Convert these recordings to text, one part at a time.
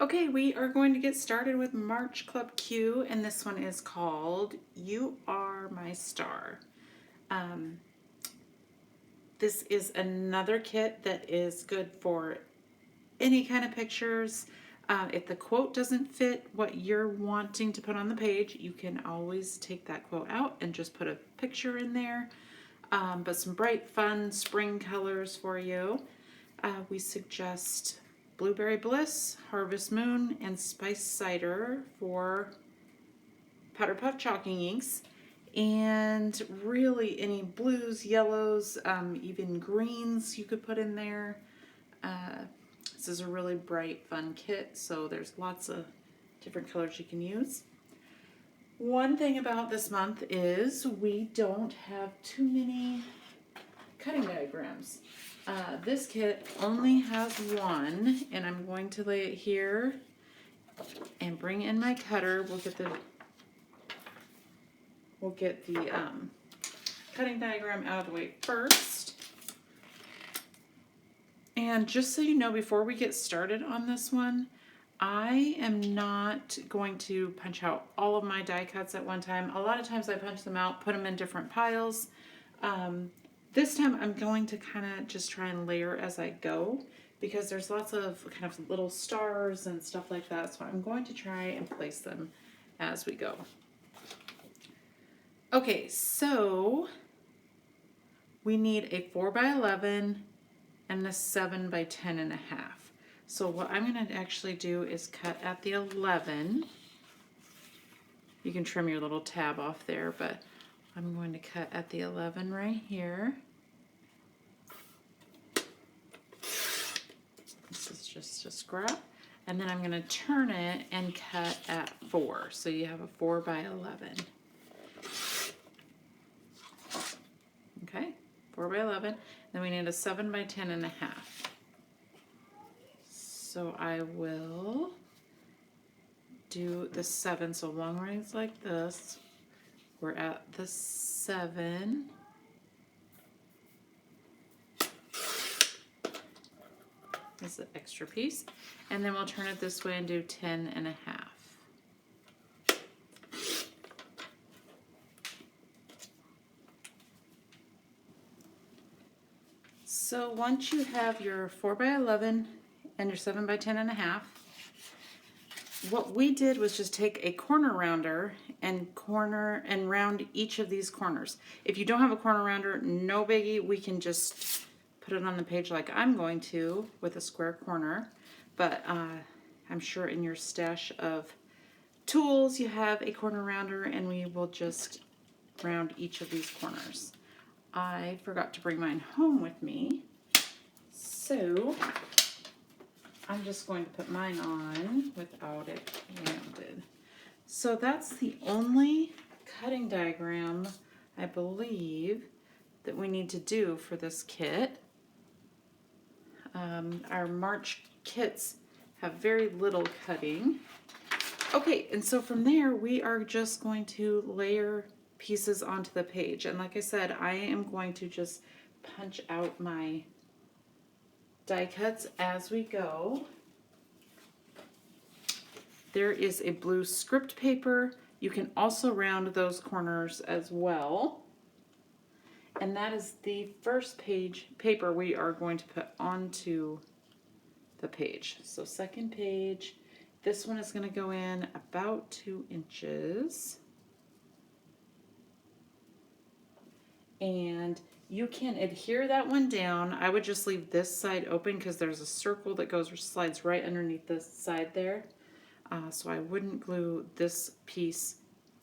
Okay, we are going to get started with March Club Q, and this one is called You Are My Star. This is another kit that is good for any kind of pictures. If the quote doesn't fit what you're wanting to put on the page, you can always take that quote out and just put a picture in there. But some bright, fun spring colors for you. We suggest Blueberry Bliss, Harvest Moon, and Spice Cider for Powder Puff chalking inks. And really any blues, yellows, even greens you could put in there. This is a really bright, fun kit, so there's lots of different colors you can use. One thing about this month is we don't have too many cutting diagrams. This kit only has one, and I'm going to lay it here and bring in my cutter. We'll get the cutting diagram out of the way first. And just so you know, before we get started on this one, I am not going to punch out all of my die cuts at one time. A lot of times I punch them out, put them in different piles. This time I'm going to kind of just try and layer as I go because there's lots of kind of little stars and stuff like that. So I'm going to try and place them as we go. Okay, so we need a 4x11 and a 7x10.5. So what I'm going to actually do is cut at the 11. You can trim your little tab off there, but I'm going to cut at the 11 right here. This is just a scrap. And then I'm going to turn it and cut at 4. So you have a 4x11. Okay, 4x11. Then we need a 7x10.5. So I will do the 7. So long range like this. We're at the 7. This is an extra piece. And then we'll turn it this way and do 10.5. So once you have your 4x11 and your 7x10.5, what we did was just take a corner rounder and round each of these corners. If you don't have a corner rounder, no biggie, we can just put it on the page like I'm going to with a square corner. But I'm sure in your stash of tools you have a corner rounder, and we will just round each of these corners. I forgot to bring mine home with me, so I'm just going to put mine on without it rounded. So that's the only cutting diagram, I believe, that we need to do for this kit. Our March kits have very little cutting. Okay, and so from there we are just going to layer pieces onto the page. And like I said, I am going to just punch out my die cuts as we go. There is a blue script paper. You can also round those corners as well. And that is the first paper we are going to put onto the page. So second page, this one is going to go in about 2 inches. And you can adhere that one down. I would just leave this side open because there's a circle that slides right underneath this side there. So I wouldn't glue this piece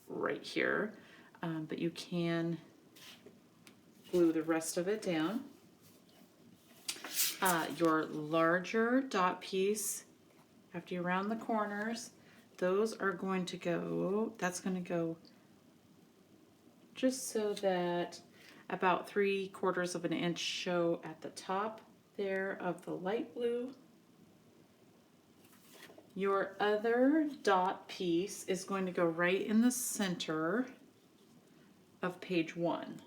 right here, but you can glue the rest of it down. Your larger dot piece, after you round the corners, those are going to go, that's going to go just so that about 3/4 of an inch show at the top there of the light blue. Your other dot piece is going to go right in the center of page 1.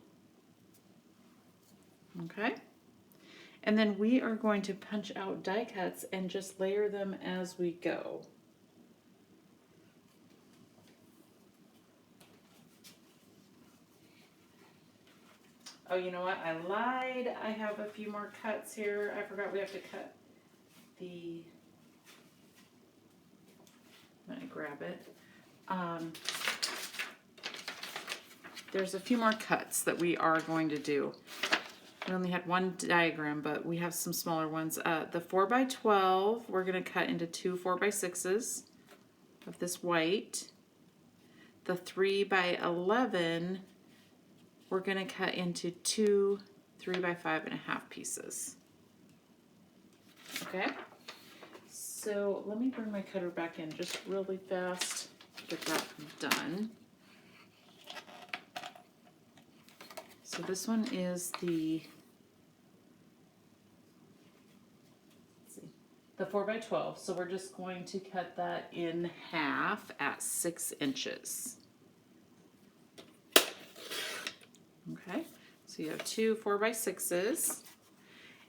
Okay? And then we are going to punch out die cuts and just layer them as we go. Oh, you know what? I lied. I have a few more cuts here. I forgot we have to cut the... I'm going to grab it. There's a few more cuts that we are going to do. We only had one diagram, but we have some smaller ones. The 4x12, we're going to cut into 2 4x6s of this white. The 3x11, we're going to cut into 2 3x5.5 pieces. Okay? So let me bring my cutter back in just really fast to get that done. So this one is the 4x12. So we're just going to cut that in half at 6 inches. Okay, so you have 2 4x6s.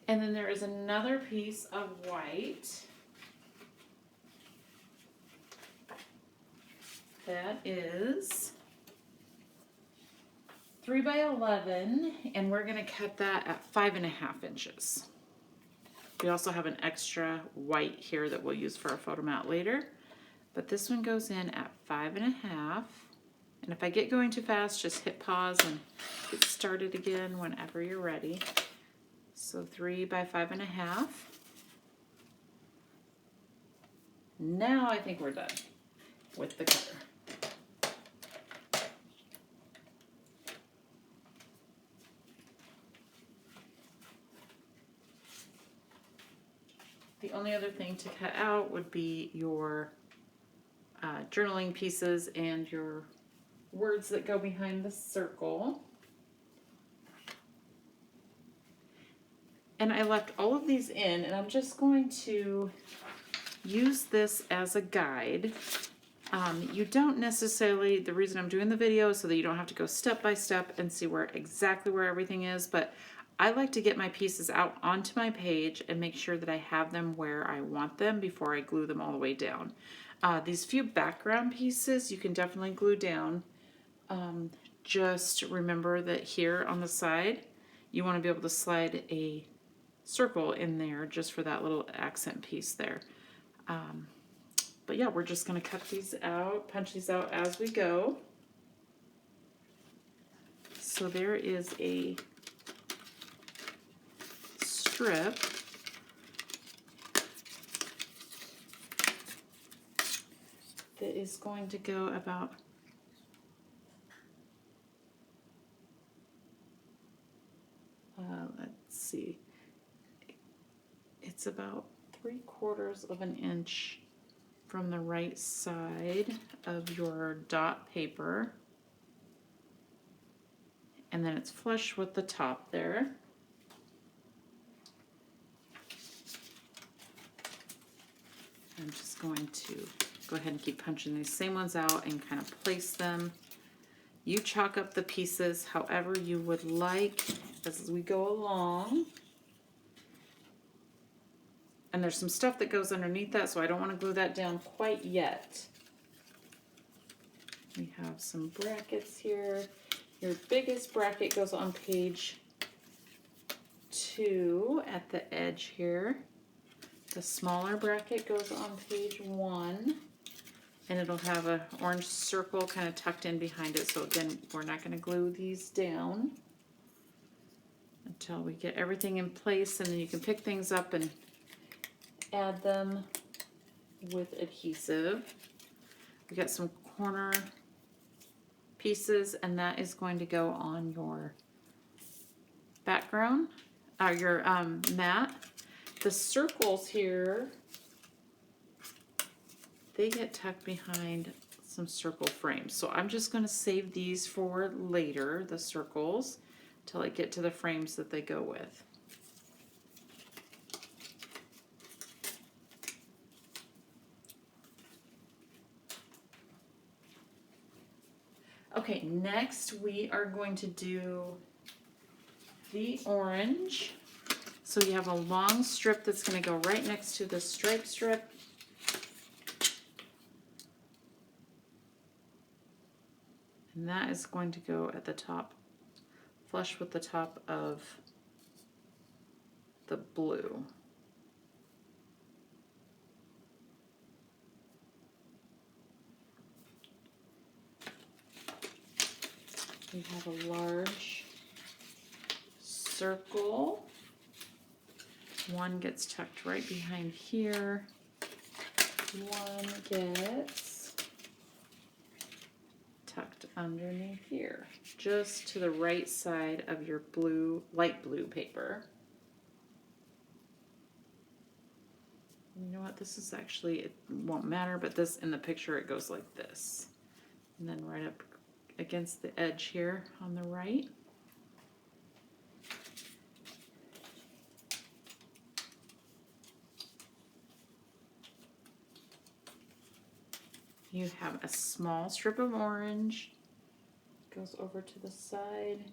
And then there is another piece of white. That is 3x11, and we're going to cut that at 5.5 inches. We also have an extra white here that we'll use for our photo mat later, but this one goes in at 5.5. And if I get going too fast, just hit pause and get started again whenever you're ready. So 3x5.5. Now I think we're done with the cutter. The only other thing to cut out would be your journaling pieces and your words that go behind the circle. And I left all of these in, and I'm just going to use this as a guide. You don't necessarily, the reason I'm doing the video is so that you don't have to go step by step and see exactly where everything is, but I like to get my pieces out onto my page and make sure that I have them where I want them before I glue them all the way down. These few background pieces you can definitely glue down. Just remember that here on the side, you want to be able to slide a circle in there just for that little accent piece there. But yeah, we're just going to cut these out, punch these out as we go. So there is a strip that is going to go about let's see, it's about 3/4 of an inch from the right side of your dot paper, and then it's flush with the top there. I'm just going to go ahead and keep punching these same ones out and kind of place them. You chalk up the pieces however you would like as we go along. And there's some stuff that goes underneath that, so I don't want to glue that down quite yet. We have some brackets here. Your biggest bracket goes on page 2 at the edge here. The smaller bracket goes on page 1, and it'll have an orange circle kind of tucked in behind it. So again, we're not going to glue these down until we get everything in place, and then you can pick things up and add them with adhesive. We got some corner pieces, and that is going to go on your background, or your mat. The circles here, they get tucked behind some circle frames. So I'm just going to save these for later, the circles, till I get to the frames that they go with. Okay, next we are going to do the orange. So So you have a long strip that's going to go right next to the stripe strip. And that is going to go at the top, flush with the top of the blue. We have a large circle. One gets tucked right behind here. One gets tucked underneath here, just to the right side of your blue, light blue paper. You know what, this is actually, it won't matter, but this, in the picture, it goes like this. And then right up against the edge here on the right. You have a small strip of orange, goes over to the side.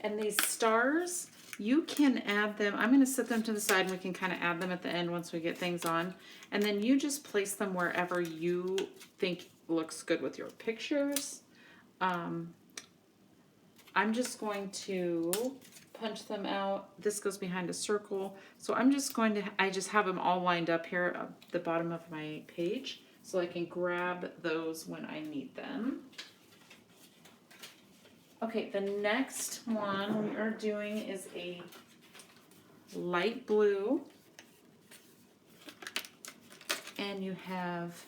And these stars, you can add them, I'm going to set them to the side and we can kind of add them at the end once we get things on. And then you just place them wherever you think looks good with your pictures. I'm just going to punch them out. This goes behind a circle. So I'm just going to, I just have them all lined up here at the bottom of my page so I can grab those when I need them. Okay, the next one we are doing is a light blue. And you have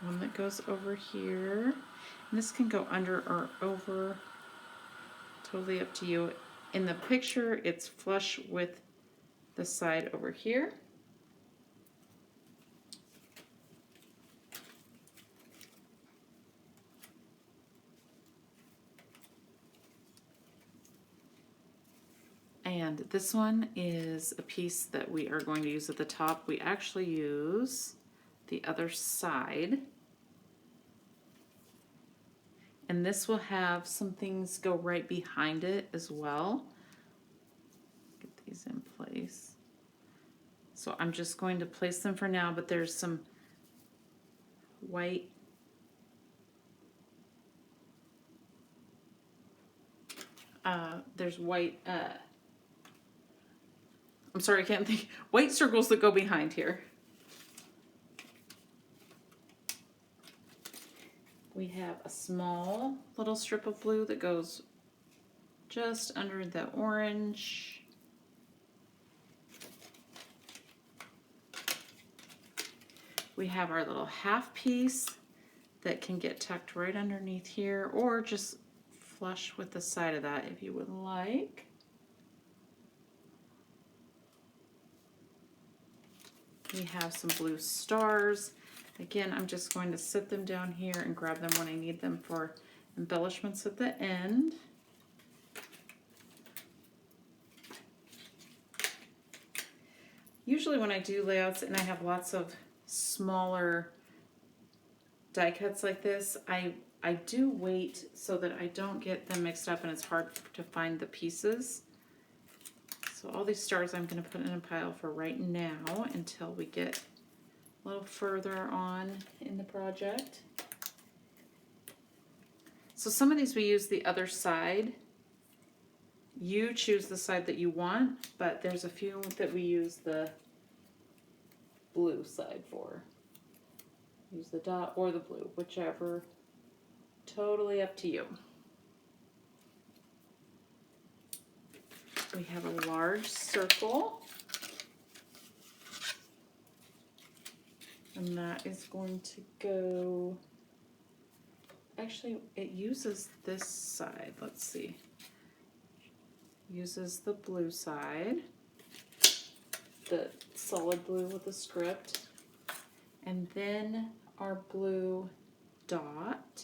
one that goes over here. And this can go under or over, totally up to you. In the picture, it's flush with the side over here. And this one is a piece that we are going to use at the top. We actually use the other side. And this will have some things go right behind it as well. Get these in place. So I'm just going to place them for now, but there's some white I'm sorry, I can't think. White circles that go behind here. We have a small little strip of blue that goes just under the orange. We have our little half piece that can get tucked right underneath here, or just flush with the side of that if you would like. We have some blue stars. Again, I'm just going to sit them down here and grab them when I need them for embellishments at the end. Usually when I do layouts and I have lots of smaller die cuts like this, I do wait so that I don't get them mixed up and it's hard to find the pieces. So all these stars I'm going to put in a pile for right now until we get a little further on in the project. So some of these we use the other side. You choose the side that you want, but there's a few that we use the blue side for. Use the dot or the blue, whichever. Totally up to you. We have a large circle. And that is going to go, actually it uses this side, let's see. Uses the blue side, the solid blue with the script, and then our blue dot.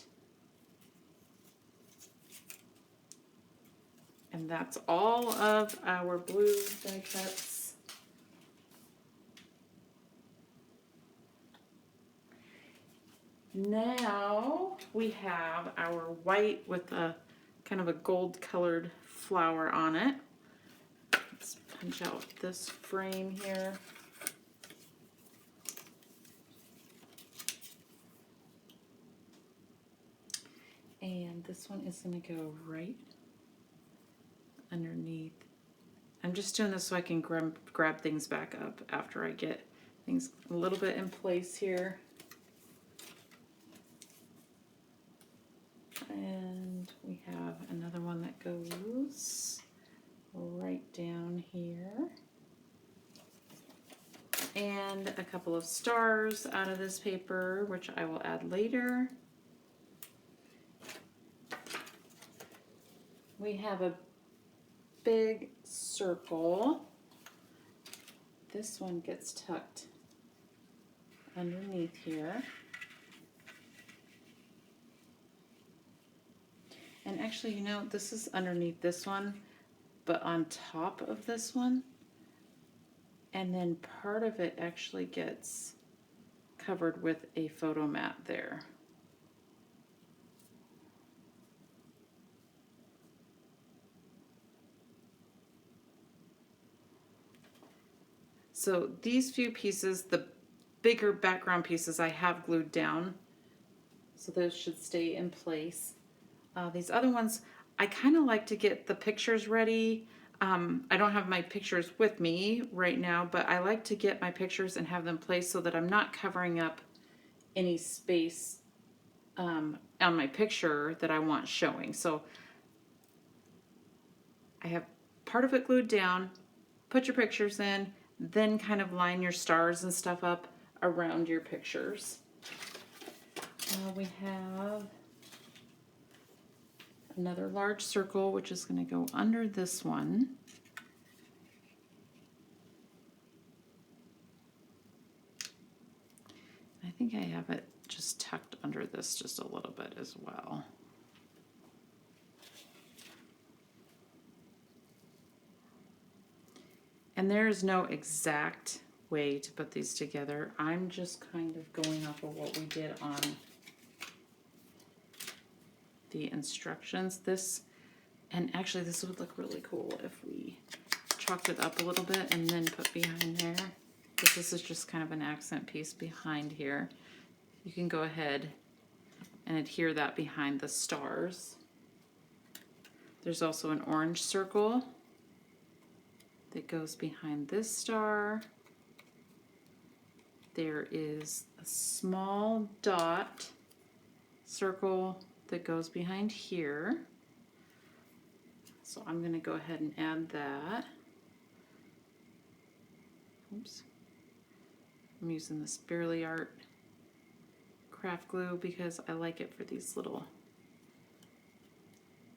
And that's all of our blue die cuts. Now we have our white with a kind of a gold colored flower on it. Let's punch out this frame here. And this one is going to go right underneath. I'm just doing this so I can grab things back up after I get things a little bit in place here. And we have another one that goes right down here. And a couple of stars out of this paper, which I will add later. We have a big circle. This one gets tucked underneath here. And actually, you know, this is underneath this one, but on top of this one. And then part of it actually gets covered with a photo mat there. So these few pieces, the bigger background pieces, I have glued down. So those should stay in place. These other ones, I kind of like to get the pictures ready. I don't have my pictures with me right now, but I like to get my pictures and have them placed so that I'm not covering up any space on my picture that I want showing. So I have part of it glued down, put your pictures in, then kind of line your stars and stuff up around your pictures. We have another large circle, which is going to go under this one. I think I have it just tucked under this just a little bit as well. And there is no exact way to put these together. I'm just kind of going off of what we did on the instructions. This, and actually this would look really cool if we chalked it up a little bit and then put behind there. Because this is just kind of an accent piece behind here. You can go ahead and adhere that behind the stars. There's also an orange circle that goes behind this star. There is a small dot circle that goes behind here. So I'm going to go ahead and add that. Oops. I'm using this Barely Art craft glue because I like it for these little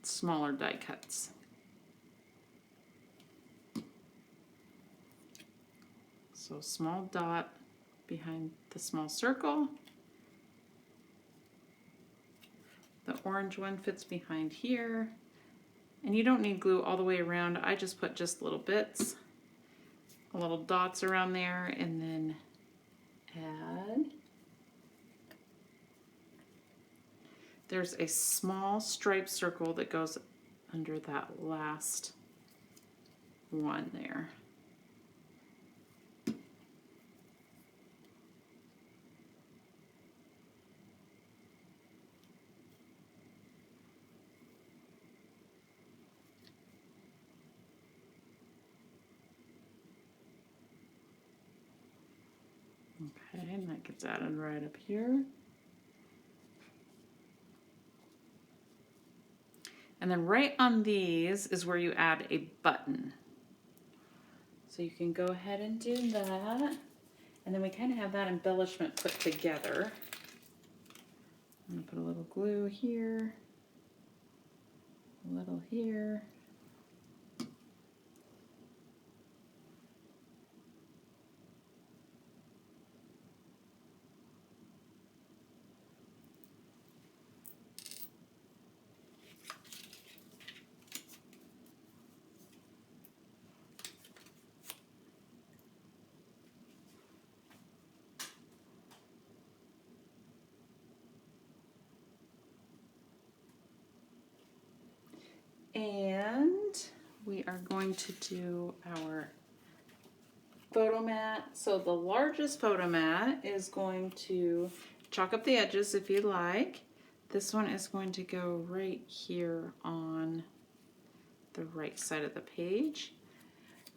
smaller die cuts. So small dot behind the small circle. The orange one fits behind here. And you don't need glue all the way around. I just put just little bits, little dots around there, and then add. There's a small striped circle that goes under that last one there. Okay, and that gets added right up here. And then right on these is where you add a button. So you can go ahead and do that. And then we kind of have that embellishment put together. I'm going to put a little glue here, a little here. are going to do our photo mat. So the largest photo mat is going to chalk up the edges if you like. This one is going to go right here on the right side of the page.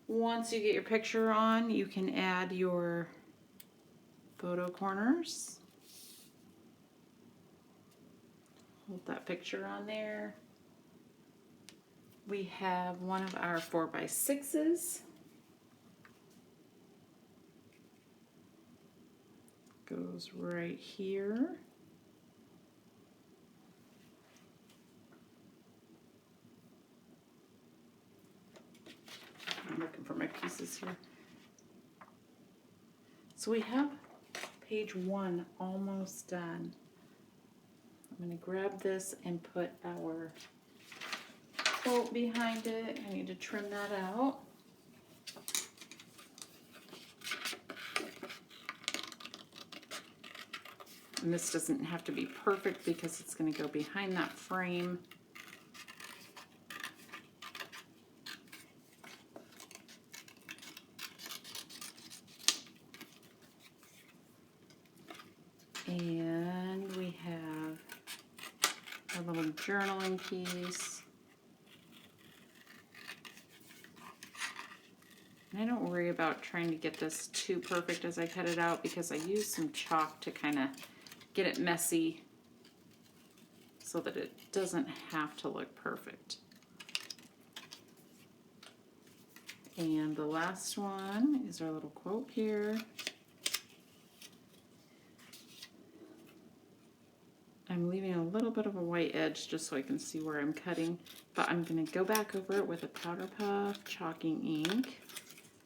Once you get your picture on, you can add your photo corners. Hold that picture on there. We have one of our 4x6s. Goes right here. I'm looking for my pieces here. So we have page 1 almost done. I'm going to grab this and put our quote behind it. I need to trim that out. And this doesn't have to be perfect because it's going to go behind that frame. And we have a little journaling piece. And I don't worry about trying to get this too perfect as I cut it out because I use some chalk to kind of get it messy so that it doesn't have to look perfect. And the last one is our little quote here. I'm leaving a little bit of a white edge just so I can see where I'm cutting, but I'm going to go back over it with a powder puff chalking ink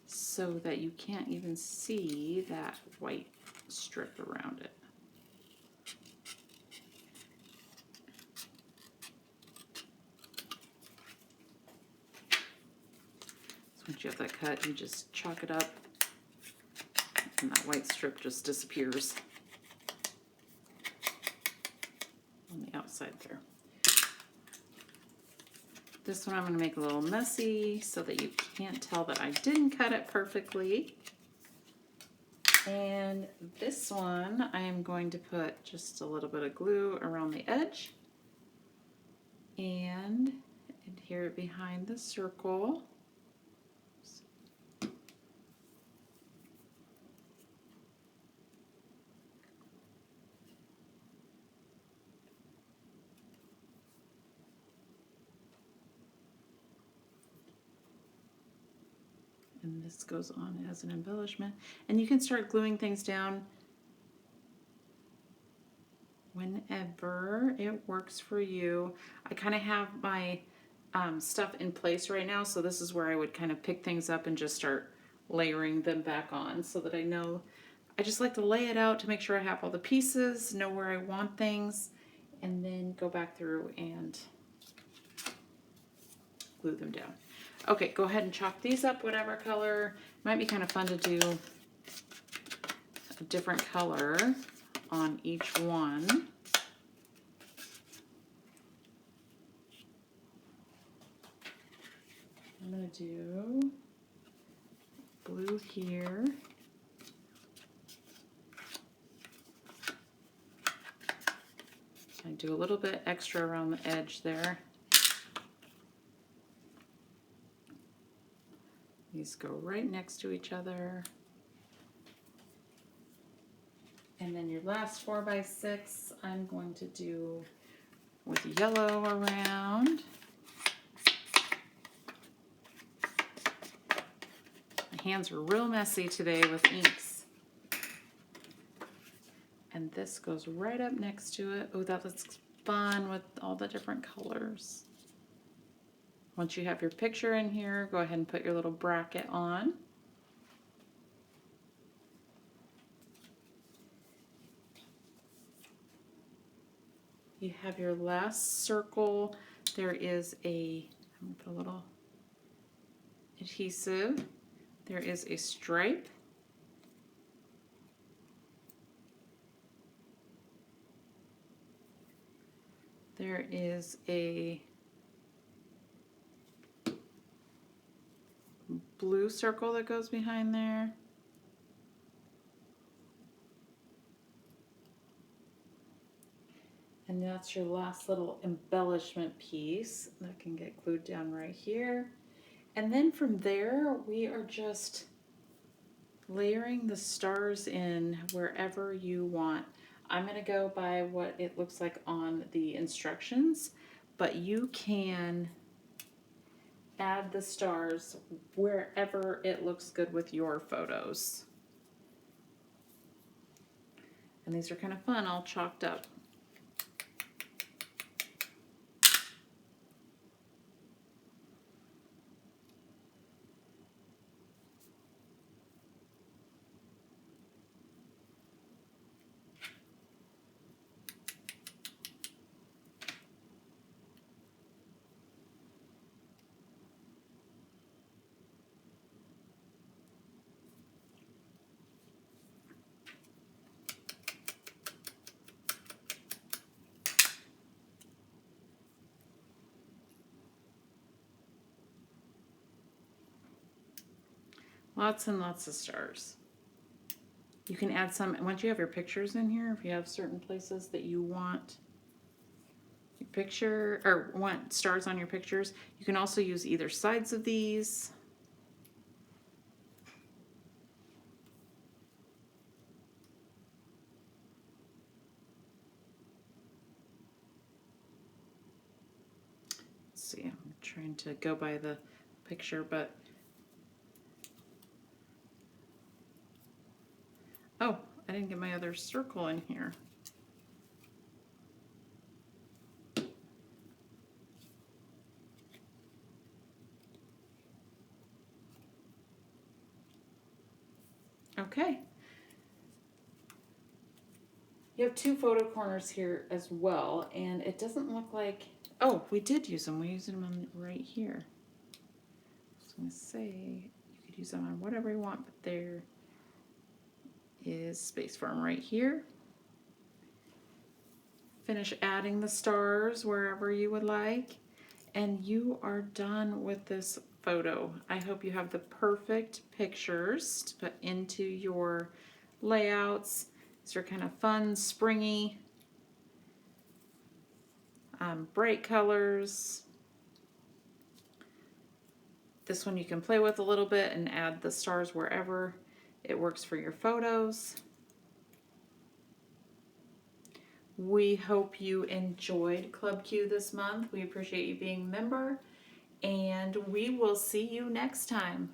so that you can't even see that white strip around it. So once you have that cut, you just chalk it up and that white strip just disappears on the outside there. This one I'm going to make a little messy so that you can't tell that I didn't cut it perfectly. And this one I am going to put just a little bit of glue around the edge and adhere it behind the circle. And this goes on as an embellishment. And you can start gluing things down whenever it works for you. I kind of have my stuff in place right now, so this is where I would kind of pick things up and just start layering them back on so that I know. I just like to lay it out to make sure I have all the pieces, know where I want things, and then go back through and glue them down. Okay, go ahead and chalk these up whatever color. Might be kind of fun to do a different color on each one. I'm going to do blue here. I do a little bit extra around the edge there. These go right next to each other. And then your last 4x6, I'm going to do with yellow around. My hands are real messy today with inks. And this goes right up next to it. Oh, that looks fun with all the different colors. Once you have your picture in here, go ahead and put your little bracket on. You have your last circle. There is I'm gonna put a little adhesive. There is a stripe. There is a blue circle that goes behind there. And that's your last little embellishment piece that can get glued down right here. And then from there, we are just layering the stars in wherever you want. I'm going to go by what it looks like on the instructions, but you can add the stars wherever it looks good with your photos. And these are kind of fun, all chalked up. Lots and lots of stars. You can add some, once you have your pictures in here, if you have certain places that you want your picture, or want stars on your pictures, you can also use either sides of these. Let's see, I'm trying to go by the picture, but oh, I didn't get my other circle in here. Okay. You have two photo corners here as well, and it doesn't look like, oh, we did use them. We used them on right here. I was going to say, you could use them on whatever you want, but there is space for them right here. Finish adding the stars wherever you would like, and you are done with this photo. I hope you have the perfect pictures to put into your layouts. These are kind of fun, springy, bright colors. This one you can play with a little bit and add the stars wherever it works for your photos. We hope you enjoyed Club Q this month. We appreciate you being a member, and we will see you next time.